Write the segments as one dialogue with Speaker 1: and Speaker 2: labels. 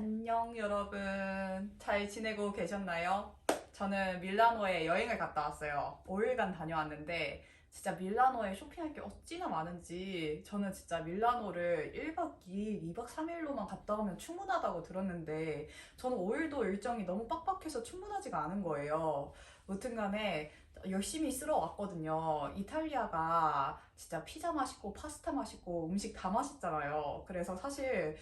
Speaker 1: 안녕 여러분, 잘 지내고 계셨나요? 저는 밀라노에 여행을 갔다 왔어요. 5일간 다녀왔는데 진짜 밀라노에 쇼핑할 게 어찌나 많은지. 저는 진짜 밀라노를 1박 2일, 2박 3일로만 갔다 오면 충분하다고 들었는데 저는 5일도 일정이 너무 빡빡해서 충분하지가 않은 거예요. 무튼 간에 열심히 쓸어 왔거든요. 이탈리아가 진짜 피자 맛있고 파스타 맛있고 음식 다 맛있잖아요. 그래서 사실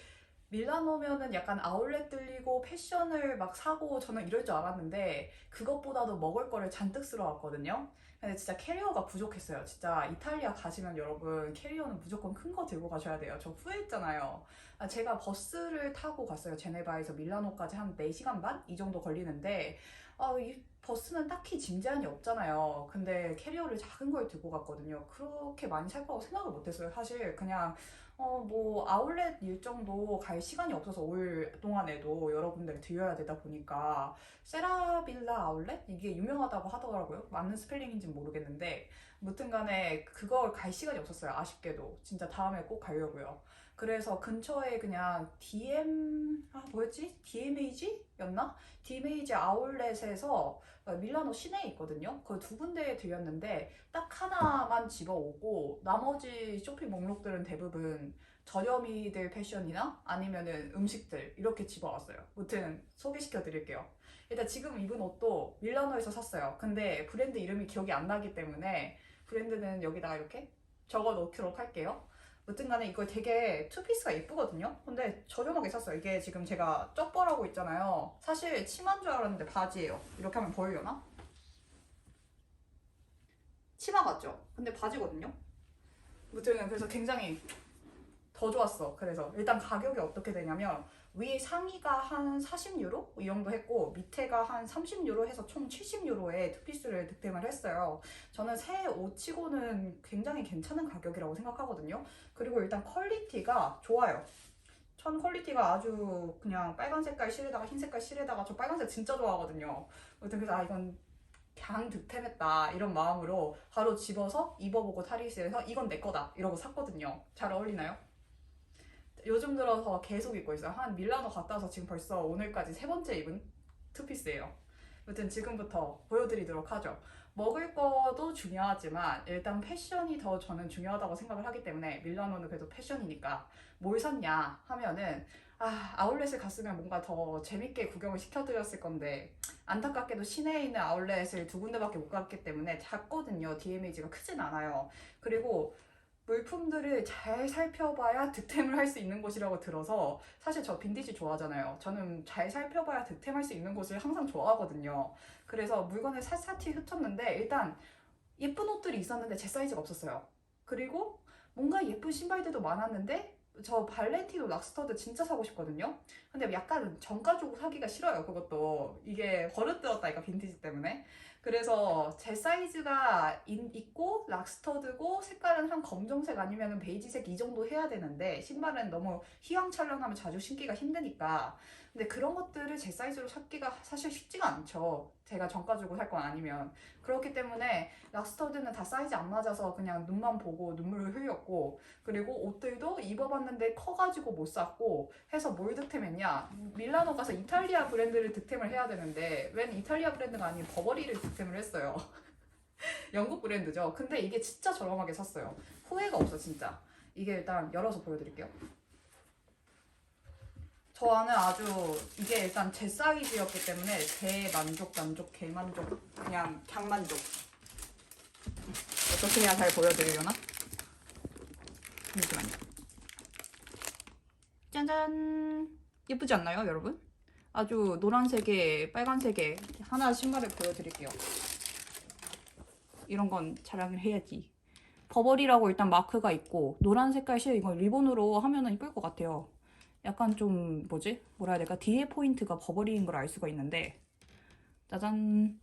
Speaker 1: 밀라노면은 약간 아울렛 들리고 패션을 막 사고 저는 이럴 줄 알았는데 그것보다도 먹을 거를 잔뜩 쓸어 왔거든요. 근데 진짜 캐리어가 부족했어요. 진짜 이탈리아 가시면 여러분 캐리어는 무조건 큰 거 들고 가셔야 돼요. 저 후회했잖아요. 제가 버스를 타고 갔어요. 제네바에서 밀라노까지 한 4시간 반? 이 정도 걸리는데 이 버스는 딱히 짐 제한이 없잖아요. 근데 캐리어를 작은 걸 들고 갔거든요. 그렇게 많이 살 거라고 생각을 못했어요. 사실 그냥 뭐 아울렛 일정도 갈 시간이 없어서 올 동안에도 여러 군데를 들려야 되다 보니까 세라빌라 아울렛? 이게 유명하다고 하더라고요. 맞는 스펠링인지는 모르겠는데 무튼 간에 그걸 갈 시간이 없었어요. 아쉽게도. 진짜 다음에 꼭 가려고요. 그래서 근처에 그냥 뭐였지? DMAG였나? DMAG 아울렛에서 밀라노 시내에 있거든요. 그 두 군데에 들렸는데 딱 하나만 집어오고 나머지 쇼핑 목록들은 대부분 저렴이들 패션이나 아니면은 음식들 이렇게 집어왔어요. 무튼 소개시켜 드릴게요. 일단 지금 입은 옷도 밀라노에서 샀어요. 근데 브랜드 이름이 기억이 안 나기 때문에 브랜드는 여기다가 이렇게 적어 놓도록 할게요. 무튼 간에 이거 되게 투피스가 예쁘거든요. 근데 저렴하게 샀어요. 이게 지금 제가 쩍벌하고 있잖아요. 사실 치마인 줄 알았는데 바지예요. 이렇게 하면 보이려나? 치마 같죠? 근데 바지거든요. 무튼 그래서 굉장히 더 좋았어. 그래서 일단 가격이 어떻게 되냐면 위 상의가 한 40유로 이 정도 했고 밑에가 한 30유로 해서 총 70유로에 투피스를 득템을 했어요. 저는 새 옷치고는 굉장히 괜찮은 가격이라고 생각하거든요. 그리고 일단 퀄리티가 좋아요. 천 퀄리티가 아주 그냥 빨간 색깔 실에다가 흰 색깔 실에다가 저 빨간색 진짜 좋아하거든요. 아무튼 그래서 이건 강 득템했다 이런 마음으로 바로 집어서 입어보고 탈의실에서 이건 내 거다 이러고 샀거든요. 잘 어울리나요? 요즘 들어서 계속 입고 있어요. 한 밀라노 갔다 와서 지금 벌써 오늘까지 세 번째 입은 투피스예요. 아무튼 지금부터 보여드리도록 하죠. 먹을 거도 중요하지만 일단 패션이 더 저는 중요하다고 생각을 하기 때문에 밀라노는 그래도 패션이니까 뭘 샀냐 하면은 아울렛을 갔으면 뭔가 더 재밌게 구경을 시켜드렸을 건데 안타깝게도 시내에 있는 아울렛을 두 군데밖에 못 갔기 때문에 작거든요. DMAG가 크진 않아요. 그리고 물품들을 잘 살펴봐야 득템을 할 수 있는 곳이라고 들어서 사실 저 빈티지 좋아하잖아요. 저는 잘 살펴봐야 득템할 수 있는 곳을 항상 좋아하거든요. 그래서 물건을 샅샅이 흩었는데 일단 예쁜 옷들이 있었는데 제 사이즈가 없었어요. 그리고 뭔가 예쁜 신발들도 많았는데 저 발렌티노 락스터드 진짜 사고 싶거든요. 근데 약간 정가 주고 사기가 싫어요. 그것도 이게 버릇들었다니까 빈티지 때문에. 그래서 제 사이즈가 있고 락스터드고 색깔은 한 검정색 아니면 베이지색 이 정도 해야 되는데 신발은 너무 휘황찬란하면 자주 신기가 힘드니까. 근데 그런 것들을 제 사이즈로 찾기가 사실 쉽지가 않죠. 제가 정가 주고 살 건 아니면. 그렇기 때문에 락스터드는 다 사이즈 안 맞아서 그냥 눈만 보고 눈물을 흘렸고, 그리고 옷들도 입어봤는데 커가지고 못 샀고 해서 뭘 득템했냐, 밀라노 가서 이탈리아 브랜드를 득템을 해야 되는데 웬 이탈리아 브랜드가 아닌 버버리를 득템을 했어요. 영국 브랜드죠. 근데 이게 진짜 저렴하게 샀어요. 후회가 없어 진짜. 이게 일단 열어서 보여드릴게요. 저 안에 아주 이게 일단 제 사이즈였기 때문에 대만족 개만족 그냥 강만족. 어떻게 해야 잘 보여드리려나? 잠시만요. 짜잔! 예쁘지 않나요, 여러분? 아주 노란색에 빨간색에 하나 신발을 보여드릴게요. 이런 건 자랑을 해야지. 버버리라고 일단 마크가 있고 노란 색깔 실 이건 리본으로 하면은 이쁠 것 같아요. 약간 좀 뭐라 해야 될까? 뒤에 포인트가 버버리인 걸 알 수가 있는데 짜잔!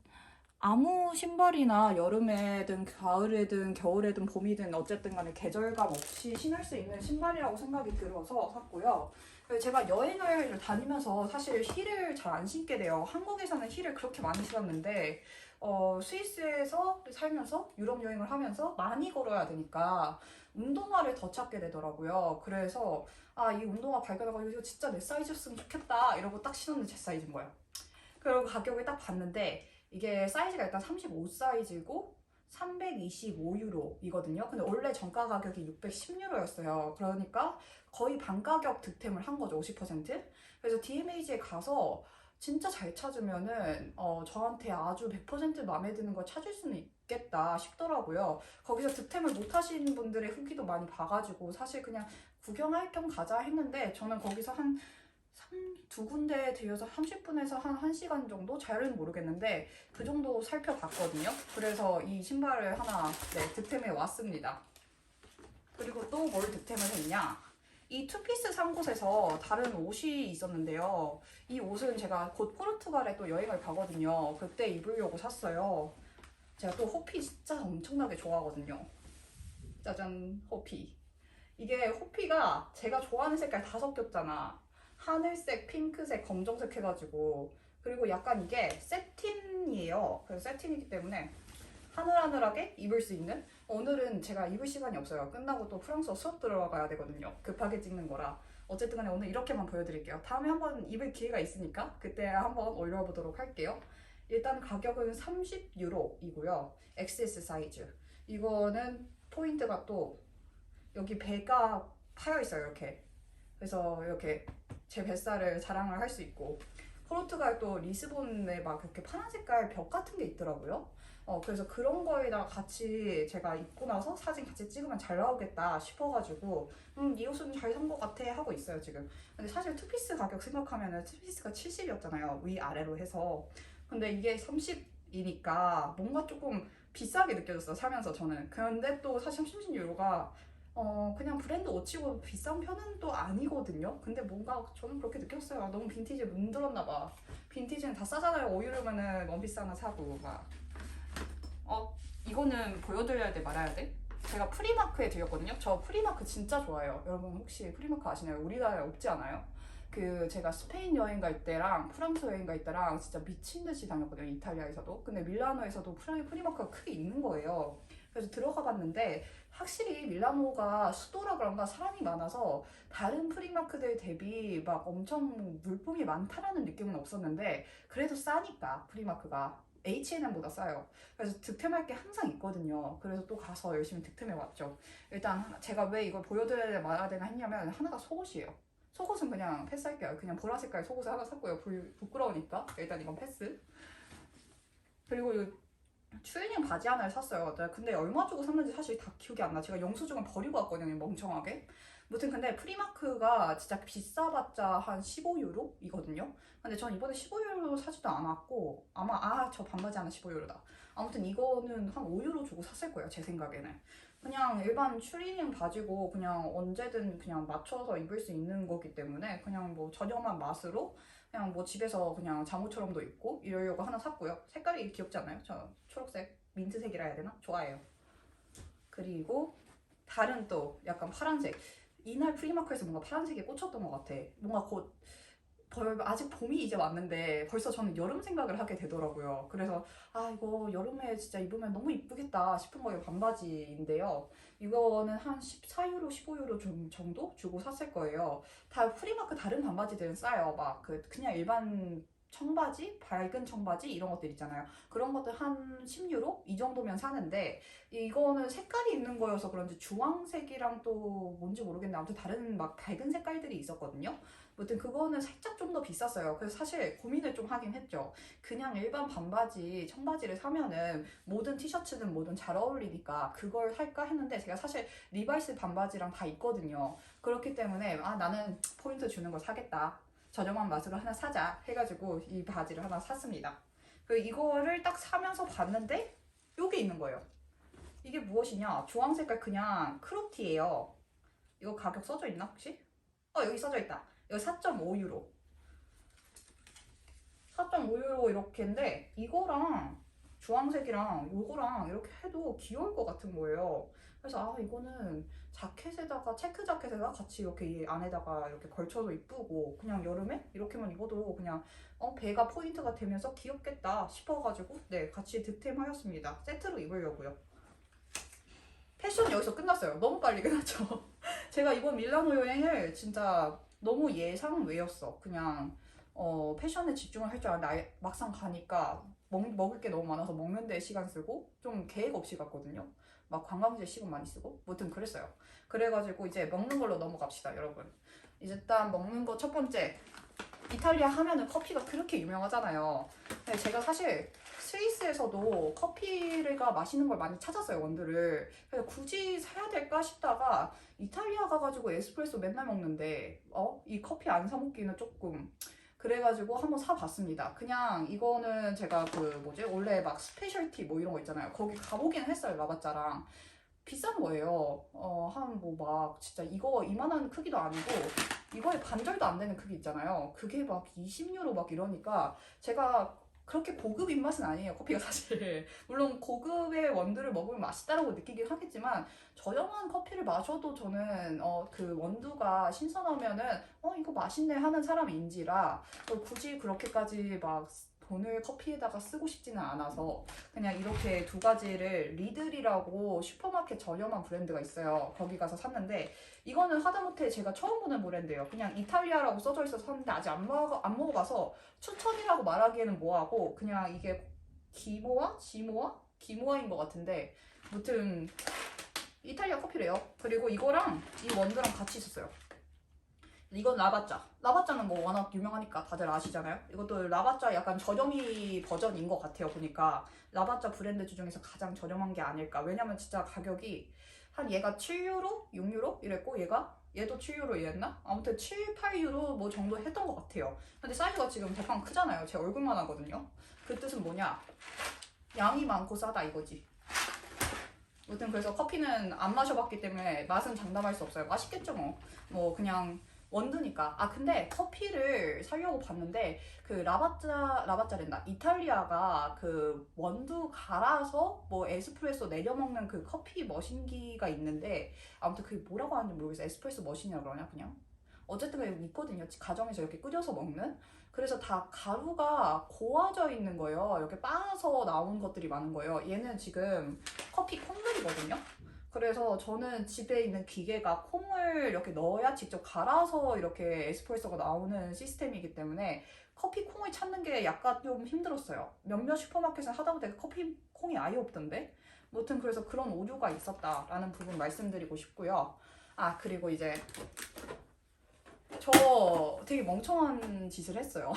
Speaker 1: 아무 신발이나 여름에든 가을에든 겨울에든 봄이든 어쨌든 간에 계절감 없이 신을 수 있는 신발이라고 생각이 들어서 샀고요. 제가 여행을 다니면서 사실 힐을 잘 안 신게 돼요. 한국에서는 힐을 그렇게 많이 신었는데 스위스에서 살면서 유럽 여행을 하면서 많이 걸어야 되니까 운동화를 더 찾게 되더라고요. 그래서 이 운동화 발견해가지고 이거 진짜 내 사이즈였으면 좋겠다 이러고 딱 신었는데 제 사이즈인 거예요. 그리고 가격을 딱 봤는데 이게 사이즈가 일단 35 사이즈고 325유로이거든요. 근데 원래 정가 가격이 610유로였어요. 그러니까 거의 반 가격 득템을 한 거죠, 50%. 그래서 DMAG에 가서 진짜 잘 찾으면은 저한테 아주 100% 마음에 드는 걸 찾을 수는 있겠다 싶더라고요. 거기서 득템을 못 하신 분들의 후기도 많이 봐가지고 사실 그냥 구경할 겸 가자 했는데 저는 거기서 한 두 군데 들려서 30분에서 한 1시간 정도? 잘은 모르겠는데 그 정도 살펴봤거든요. 그래서 이 신발을 하나 득템해 왔습니다. 그리고 또 뭘 득템을 했냐? 이 투피스 산 곳에서 다른 옷이 있었는데요. 이 옷은 제가 곧 포르투갈에 또 여행을 가거든요. 그때 입으려고 샀어요. 제가 또 호피 진짜 엄청나게 좋아하거든요. 짜잔, 호피. 이게 호피가 제가 좋아하는 색깔 다 섞였잖아. 하늘색, 핑크색, 검정색 해가지고. 그리고 약간 이게 세틴이에요. 그래서 세틴이기 때문에 하늘하늘하게 입을 수 있는. 오늘은 제가 입을 시간이 없어요. 끝나고 또 프랑스어 수업 들어가야 되거든요. 급하게 찍는 거라. 어쨌든 간에 오늘 이렇게만 보여드릴게요. 다음에 한번 입을 기회가 있으니까 그때 한번 올려보도록 할게요. 일단 가격은 30유로이고요. XS 사이즈. 이거는 포인트가 또 여기 배가 파여 있어요. 이렇게. 그래서 이렇게 제 뱃살을 자랑을 할 수 있고, 포르투갈 또 리스본에 막 그렇게 파란 색깔 벽 같은 게 있더라고요. 그래서 그런 거에다 같이 제가 입고 나서 사진 같이 찍으면 잘 나오겠다 싶어가지고 이 옷은 잘 산 것 같아 하고 있어요 지금. 근데 사실 투피스 가격 생각하면은 투피스가 70이었잖아요, 위아래로 해서. 근데 이게 30이니까 뭔가 조금 비싸게 느껴졌어요 사면서 저는. 그런데 또 사실 30유로가 그냥 브랜드 옷치고 비싼 편은 또 아니거든요. 근데 뭔가 저는 그렇게 느꼈어요. 너무 빈티지에 문들었나 봐. 빈티지는 다 싸잖아요. 5유로면은 원피스 하나 사고 막. 이거는 보여드려야 돼 말아야 돼? 제가 프리마크에 들렸거든요. 저 프리마크 진짜 좋아해요. 여러분 혹시 프리마크 아시나요? 우리나라에 없지 않아요? 제가 스페인 여행 갈 때랑 프랑스 여행 갈 때랑 진짜 미친 듯이 다녔거든요. 이탈리아에서도. 근데 밀라노에서도 프리마크가 크게 있는 거예요. 그래서 들어가 봤는데 확실히 밀라노가 수도라 그런가 사람이 많아서 다른 프리마크들 대비 막 엄청 물품이 많다라는 느낌은 없었는데 그래도 싸니까 프리마크가 H&M보다 싸요. 그래서 득템할 게 항상 있거든요. 그래서 또 가서 열심히 득템해 왔죠. 일단 제가 왜 이걸 보여드려야 말아야 되나 했냐면 하나가 속옷이에요. 속옷은 그냥 패스할게요. 그냥 보라 색깔 속옷을 하나 샀고요. 부끄러우니까 일단 이건 패스. 그리고 이 추리닝 바지 하나를 샀어요. 근데 얼마 주고 샀는지 사실 다 기억이 안 나. 제가 영수증을 버리고 왔거든요, 멍청하게. 무튼 근데 프리마크가 진짜 비싸봤자 한 15유로이거든요. 근데 전 이번에 15유로 사지도 않았고 아마 저 반바지 하나 15유로다. 아무튼 이거는 한 5유로 주고 샀을 거예요, 제 생각에는. 그냥 일반 추리닝 바지고 그냥 언제든 그냥 맞춰서 입을 수 있는 거기 때문에 그냥 뭐 저렴한 맛으로 그냥 뭐 집에서 그냥 잠옷처럼도 입고 이러려고 하나 샀고요. 색깔이 귀엽지 않나요? 저 초록색, 민트색이라 해야 되나? 좋아해요. 그리고 다른 또 약간 파란색. 이날 프리마크에서 뭔가 파란색에 꽂혔던 것 같아. 뭔가 곧 아직 봄이 이제 왔는데 벌써 저는 여름 생각을 하게 되더라고요. 그래서 이거 여름에 진짜 입으면 너무 이쁘겠다 싶은 거예요. 반바지인데요. 이거는 한 14유로, 15유로 정도 주고 샀을 거예요. 다 프리마크 다른 반바지들은 싸요. 막 그냥 일반 청바지, 밝은 청바지 이런 것들 있잖아요. 그런 것들 한 10유로 이 정도면 사는데 이거는 색깔이 있는 거여서 그런지 주황색이랑 또 뭔지 모르겠는데 아무튼 다른 막 밝은 색깔들이 있었거든요. 아무튼 그거는 살짝 좀 더 비쌌어요. 그래서 사실 고민을 좀 하긴 했죠. 그냥 일반 반바지, 청바지를 사면은 모든 티셔츠는 뭐든 잘 어울리니까 그걸 살까 했는데 제가 사실 리바이스 반바지랑 다 있거든요. 그렇기 때문에 나는 포인트 주는 거 사겠다. 저렴한 맛으로 하나 사자 해가지고 이 바지를 하나 샀습니다. 이거를 딱 사면서 봤는데 여기 있는 거예요. 이게 무엇이냐? 주황 색깔 그냥 크롭티예요. 이거 가격 써져 있나 혹시? 여기 써져 있다. 이거 4.5유로. 4.5유로 이렇게인데 이거랑 주황색이랑 요거랑 이렇게 해도 귀여울 것 같은 거예요. 그래서 아 이거는 자켓에다가 체크 자켓에다가 같이 이렇게 이 안에다가 이렇게 걸쳐도 이쁘고 그냥 여름에 이렇게만 입어도 그냥 배가 포인트가 되면서 귀엽겠다 싶어가지고 네 같이 득템하였습니다. 세트로 입으려고요. 패션 여기서 끝났어요. 너무 빨리 끝났죠. 제가 이번 밀라노 여행을 진짜 너무 예상 외였어. 그냥 패션에 집중을 할 줄 알았는데 막상 가니까 먹을 게 너무 많아서 먹는 데 시간 쓰고 좀 계획 없이 갔거든요. 막 관광지에 시간 많이 쓰고 뭐든 그랬어요. 그래가지고 이제 먹는 걸로 넘어갑시다, 여러분. 이제 일단 먹는 거 첫 번째. 이탈리아 하면은 커피가 그렇게 유명하잖아요. 근데 제가 사실 스위스에서도 커피가 맛있는 걸 많이 찾았어요, 원두를. 그래서 굳이 사야 될까 싶다가 이탈리아 가가지고 에스프레소 맨날 먹는데 이 커피 안 사 먹기는 조금 그래가지고 한번 사봤습니다. 그냥 이거는 제가 원래 막 스페셜티 뭐 이런 거 있잖아요. 거기 가보긴 했어요, 라바짜랑. 비싼 거예요. 한 진짜 이거 이만한 크기도 아니고 이거의 반절도 안 되는 크기 있잖아요. 그게 막 20유로 막 이러니까 제가 그렇게 고급 입맛은 아니에요, 커피가 사실. 물론 고급의 원두를 먹으면 맛있다라고 느끼긴 하겠지만 저렴한 커피를 마셔도 저는 그 원두가 신선하면은 이거 맛있네 하는 사람인지라 굳이 그렇게까지 막 돈을 커피에다가 쓰고 싶지는 않아서 그냥 이렇게 두 가지를 리들이라고 슈퍼마켓 저렴한 브랜드가 있어요. 거기 가서 샀는데 이거는 하다못해 제가 처음 보는 브랜드예요. 그냥 이탈리아라고 써져 있어서 샀는데 아직 안 먹어봐서 추천이라고 말하기에는 뭐하고 그냥 이게 기모아인 것 같은데 무튼 이탈리아 커피래요. 그리고 이거랑 이 원두랑 같이 있었어요. 이건 라바짜. 라바짜는 뭐 워낙 유명하니까 다들 아시잖아요. 이것도 라바짜 약간 저렴이 버전인 것 같아요. 보니까 라바짜 브랜드 중에서 가장 저렴한 게 아닐까. 왜냐면 진짜 가격이 한 얘가 7유로? 6유로? 이랬고 얘도 7유로 이랬나? 아무튼 7, 8유로 뭐 정도 했던 것 같아요. 근데 사이즈가 지금 대강 크잖아요. 제 얼굴만 하거든요. 그 뜻은 뭐냐? 양이 많고 싸다 이거지. 아무튼 그래서 커피는 안 마셔봤기 때문에 맛은 장담할 수 없어요. 맛있겠죠 뭐. 뭐 그냥 원두니까. 근데 커피를 사려고 봤는데 그 라바짜랜다. 이탈리아가 그 원두 갈아서 뭐 에스프레소 내려 먹는 그 커피 머신기가 있는데 아무튼 그게 뭐라고 하는지 모르겠어요. 에스프레소 머신이라고 그러냐 그냥. 어쨌든 그게 있거든요. 가정에서 이렇게 끓여서 먹는. 그래서 다 가루가 고아져 있는 거예요. 이렇게 빻아서 나온 것들이 많은 거예요. 얘는 지금 커피 콩들이거든요. 그래서 저는 집에 있는 기계가 콩을 이렇게 넣어야 직접 갈아서 이렇게 에스프레소가 나오는 시스템이기 때문에 커피 콩을 찾는 게 약간 좀 힘들었어요. 몇몇 슈퍼마켓에 하다못해 커피 콩이 아예 없던데? 무튼 그래서 그런 오류가 있었다라는 부분 말씀드리고 싶고요. 그리고 이제 저 되게 멍청한 짓을 했어요.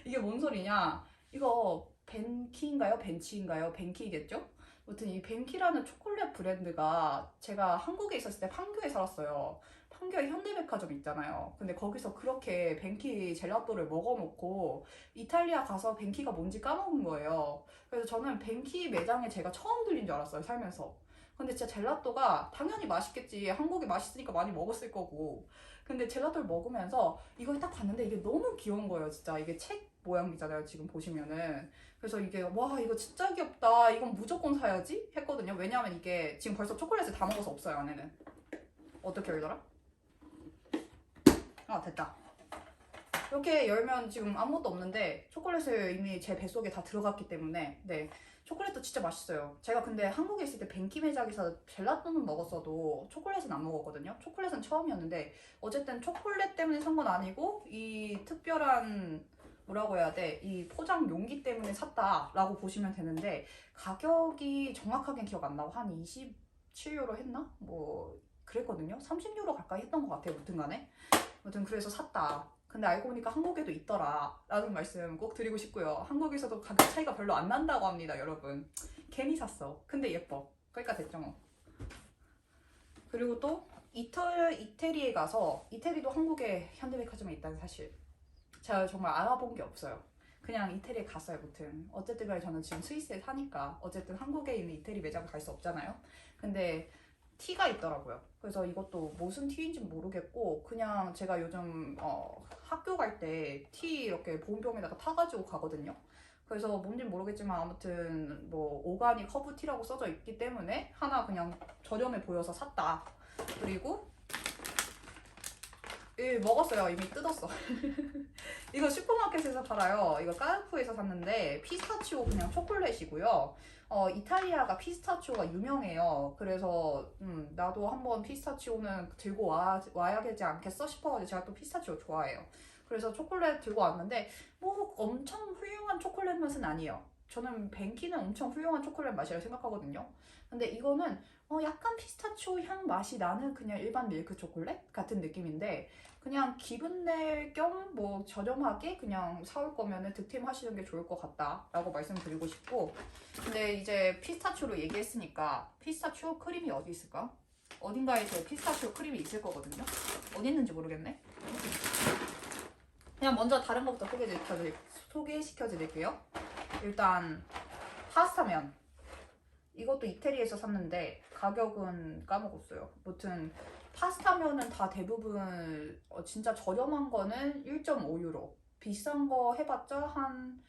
Speaker 1: 이게 뭔 소리냐? 이거 벤키인가요? 벤치인가요? 벤키겠죠? 아무튼 이 벤키라는 초콜릿 브랜드가 제가 한국에 있었을 때 판교에 살았어요. 판교에 현대백화점 있잖아요. 근데 거기서 그렇게 벤키 젤라또를 먹어놓고 이탈리아 가서 벤키가 뭔지 까먹은 거예요. 그래서 저는 벤키 매장에 제가 처음 들린 줄 알았어요, 살면서. 근데 진짜 젤라또가 당연히 맛있겠지. 한국에 맛있으니까 많이 먹었을 거고. 근데 젤라또를 먹으면서 이걸 딱 봤는데 이게 너무 귀여운 거예요, 진짜. 이게 책 모양이잖아요, 지금 보시면은. 그래서 이게 와 이거 진짜 귀엽다. 이건 무조건 사야지 했거든요. 왜냐하면 이게 지금 벌써 초콜릿을 다 먹어서 없어요, 안에는. 어떻게 열더라? 됐다. 이렇게 열면 지금 아무것도 없는데 초콜릿을 이미 제 뱃속에 다 들어갔기 때문에 네 초콜릿도 진짜 맛있어요. 제가 근데 한국에 있을 때 벤키 매장에서 젤라또는 먹었어도 초콜릿은 안 먹었거든요. 초콜릿은 처음이었는데 어쨌든 초콜릿 때문에 산 건 아니고 이 특별한 뭐라고 해야 돼? 이 포장 용기 때문에 샀다라고 보시면 되는데 가격이 정확하게 기억 안 나고 한 27유로 했나? 뭐 그랬거든요. 30유로 가까이 했던 것 같아요. 무튼 간에. 아무튼 그래서 샀다. 근데 알고 보니까 한국에도 있더라 라는 말씀 꼭 드리고 싶고요. 한국에서도 가격 차이가 별로 안 난다고 합니다, 여러분. 괜히 샀어. 근데 예뻐. 그러니까 됐죠 뭐. 그리고 또 이태리에 가서 이태리도 한국에 현대백화점에 있다는 사실 제가 정말 알아본 게 없어요. 그냥 이태리에 갔어요, 무튼. 어쨌든 간에 저는 지금 스위스에 사니까 어쨌든 한국에 있는 이태리 매장을 갈 수 없잖아요. 근데 티가 있더라고요. 그래서 이것도 무슨 티인지 모르겠고 그냥 제가 요즘 학교 갈 때 티 이렇게 보온병에다가 타가지고 가거든요. 그래서 뭔진 모르겠지만 아무튼 뭐 오가닉 허브티라고 써져 있기 때문에 하나 그냥 저렴해 보여서 샀다. 그리고 먹었어요. 이미 뜯었어. 이거 슈퍼마켓에서 팔아요. 이거 까르푸에서 샀는데 피스타치오 그냥 초콜릿이고요. 이탈리아가 피스타치오가 유명해요. 그래서 나도 한번 피스타치오는 들고 와야 되지 않겠어 싶어가지고 제가 또 피스타치오 좋아해요. 그래서 초콜릿 들고 왔는데 뭐 엄청 훌륭한 초콜릿 맛은 아니에요. 저는 벤키는 엄청 훌륭한 초콜릿 맛이라고 생각하거든요. 근데 이거는 약간 피스타치오 향 맛이 나는 그냥 일반 밀크 초콜릿 같은 느낌인데 그냥 기분 낼 겸 뭐 저렴하게 그냥 사올 거면은 득템하시는 게 좋을 것 같다라고 말씀드리고 싶고, 근데 이제 피스타치오로 얘기했으니까 피스타치오 크림이 어디 있을까? 어딘가에 제 피스타치오 크림이 있을 거거든요. 어디 있는지 모르겠네. 그냥 먼저 다른 것부터 소개시켜 드릴게요. 일단 파스타면 이것도 이태리에서 샀는데 가격은 까먹었어요. 아무튼 파스타면은 다 대부분 진짜 저렴한 거는 1.5유로, 비싼 거 해봤자 한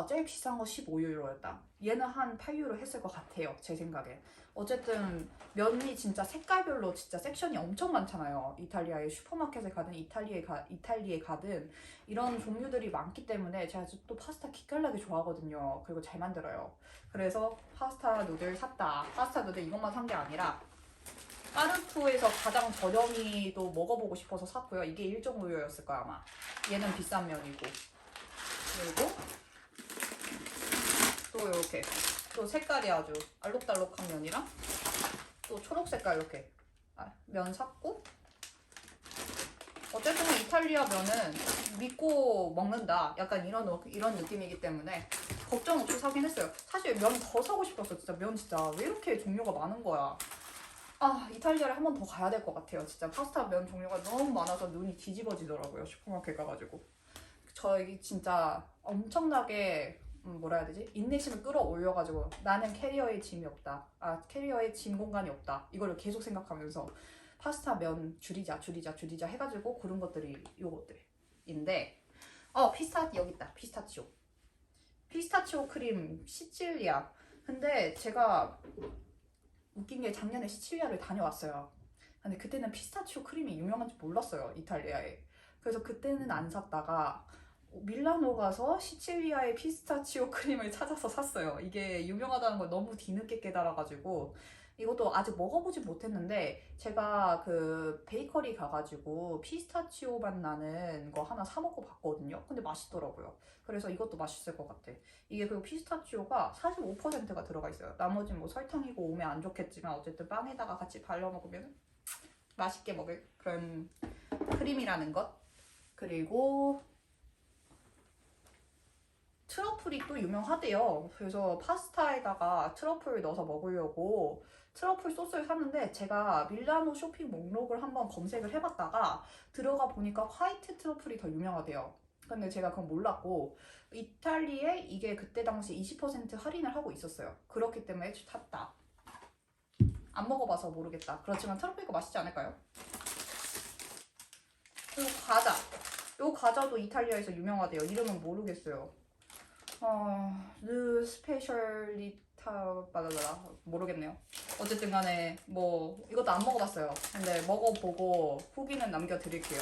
Speaker 1: 제일 비싼 거 15유로였다. 얘는 한 8유로 했을 것 같아요, 제 생각에. 어쨌든 면이 진짜 색깔별로 진짜 섹션이 엄청 많잖아요. 이탈리아의 슈퍼마켓에 가든 이탈리아에 가든 이런 종류들이 많기 때문에 제가 또 파스타 기깔나게 좋아하거든요. 그리고 잘 만들어요. 그래서 파스타 누들 샀다. 파스타 누들 이것만 산 게 아니라 까르푸에서 가장 저렴이 또 먹어보고 싶어서 샀고요. 이게 1.5유로였을 거야 아마. 얘는 비싼 면이고. 그리고 또 이렇게 또 색깔이 아주 알록달록한 면이랑 또 초록 색깔 이렇게 면 샀고, 어쨌든 이탈리아 면은 믿고 먹는다 약간 이런 느낌이기 때문에 걱정 없이 사긴 했어요. 사실 면 더 사고 싶었어. 진짜 면 진짜 왜 이렇게 종류가 많은 거야. 이탈리아를 한 번 더 가야 될 것 같아요. 진짜 파스타 면 종류가 너무 많아서 눈이 뒤집어지더라고요. 슈퍼마켓 가가지고. 저희 진짜 엄청나게 뭐라 해야 되지? 인내심을 끌어올려가지고 나는 캐리어에 짐이 없다. 캐리어에 짐 공간이 없다. 이거를 계속 생각하면서 파스타 면 줄이자 해가지고 고른 것들이 요것들인데 여기 있다. 피스타치오 크림 시칠리아. 근데 제가 웃긴 게 작년에 시칠리아를 다녀왔어요. 근데 그때는 피스타치오 크림이 유명한지 몰랐어요, 이탈리아에. 그래서 그때는 안 샀다가 밀라노 가서 시칠리아의 피스타치오 크림을 찾아서 샀어요. 이게 유명하다는 걸 너무 뒤늦게 깨달아가지고 이것도 아직 먹어보지 못했는데 제가 그 베이커리 가가지고 피스타치오 맛 나는 거 하나 사 먹어봤거든요. 근데 맛있더라고요. 그래서 이것도 맛있을 것 같아. 이게 그리고 피스타치오가 45%가 들어가 있어요. 나머지는 뭐 설탕이고 오면 안 좋겠지만 어쨌든 빵에다가 같이 발라 먹으면 맛있게 먹을 그런 크림이라는 것. 그리고 트러플이 또 유명하대요. 그래서 파스타에다가 트러플을 넣어서 먹으려고 트러플 소스를 샀는데 제가 밀라노 쇼핑 목록을 한번 검색을 해봤다가 들어가 보니까 화이트 트러플이 더 유명하대요. 근데 제가 그건 몰랐고 이탈리아에 이게 그때 당시 20% 할인을 하고 있었어요. 그렇기 때문에 샀다. 안 먹어봐서 모르겠다. 그렇지만 트러플이가 맛있지 않을까요? 그리고 과자. 이 과자도 이탈리아에서 유명하대요. 이름은 모르겠어요. 르 스페셜리타 바라라 모르겠네요. 어쨌든 간에 뭐 이것도 안 먹어봤어요. 근데 먹어보고 후기는 남겨드릴게요.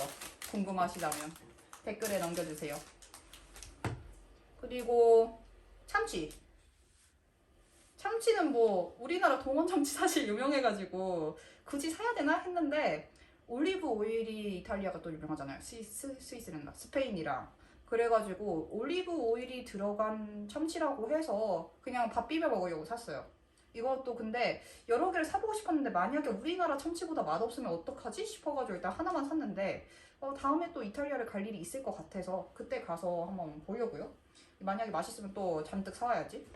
Speaker 1: 궁금하시다면 댓글에 남겨주세요. 그리고 참치는 뭐 우리나라 동원 참치 사실 유명해가지고 굳이 사야 되나 했는데 올리브 오일이 이탈리아가 또 유명하잖아요. 스위스랜다 스페인이랑. 그래가지고 올리브 오일이 들어간 참치라고 해서 그냥 밥 비벼 먹으려고 샀어요. 이것도 근데 여러 개를 사보고 싶었는데 만약에 우리나라 참치보다 맛없으면 어떡하지 싶어가지고 일단 하나만 샀는데 다음에 또 이탈리아를 갈 일이 있을 것 같아서 그때 가서 한번 보려고요. 만약에 맛있으면 또 잔뜩 사와야지.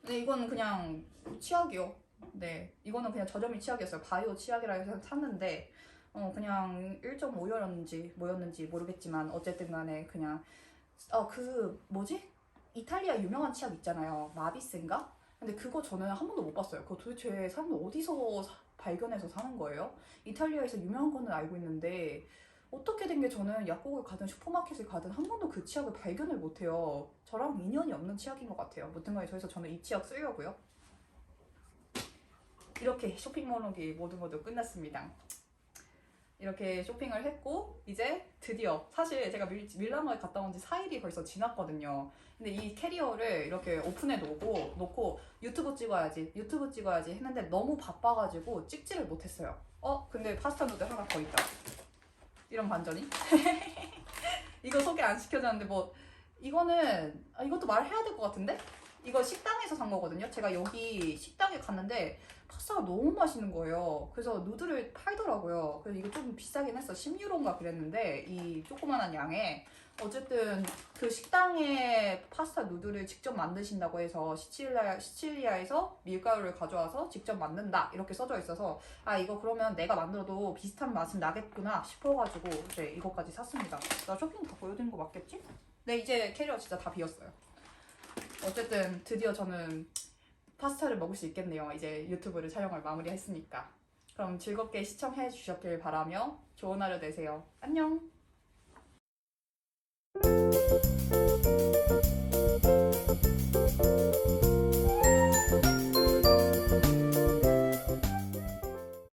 Speaker 1: 근데 이거는 그냥 치약이요. 네, 이거는 그냥 저렴이 치약이었어요. 바이오 치약이라 해서 샀는데 그냥 1.5였는지 뭐였는지 모르겠지만 어쨌든 간에 그냥 그 뭐지? 이탈리아 유명한 치약 있잖아요. 마비스인가? 근데 그거 저는 한 번도 못 봤어요. 그거 도대체 사람들 어디서 발견해서 사는 거예요? 이탈리아에서 유명한 거는 알고 있는데 어떻게 된 게 저는 약국을 가든 슈퍼마켓을 가든 한 번도 그 치약을 발견을 못해요. 저랑 인연이 없는 치약인 것 같아요. 무튼간에 그래서 저는 이 치약 쓰려고요. 이렇게 쇼핑 목록이 모두 끝났습니다. 이렇게 쇼핑을 했고 이제 드디어 사실 제가 밀라노에 갔다 온 지 4일이 벌써 지났거든요. 근데 이 캐리어를 이렇게 오픈해 놓고 유튜브 찍어야지 했는데 너무 바빠가지고 찍지를 못했어요. 근데 파스타 누들 하나 더 있다. 이런 반전이? 이거 소개 안 시켜줬는데 뭐 이거는 이것도 말해야 될 것 같은데? 이거 식당에서 산 거거든요. 제가 여기 식당에 갔는데 파스타가 너무 맛있는 거예요. 그래서 누들을 팔더라고요. 그래서 이거 좀 비싸긴 했어. 10유로인가 그랬는데 이 조그만한 양에 어쨌든 그 식당에 파스타 누들을 직접 만드신다고 해서 시칠리아에서 밀가루를 가져와서 직접 만든다 이렇게 써져 있어서 이거 그러면 내가 만들어도 비슷한 맛은 나겠구나 싶어가지고 이제 이거까지 샀습니다. 나 쇼핑 다 보여드린 거 맞겠지? 네, 이제 캐리어 진짜 다 비웠어요. 어쨌든 드디어 저는 파스타를 먹을 수 있겠네요. 이제 유튜브를 촬영을 마무리했으니까. 그럼 즐겁게 시청해 주셨길 바라며 좋은 하루 되세요. 안녕!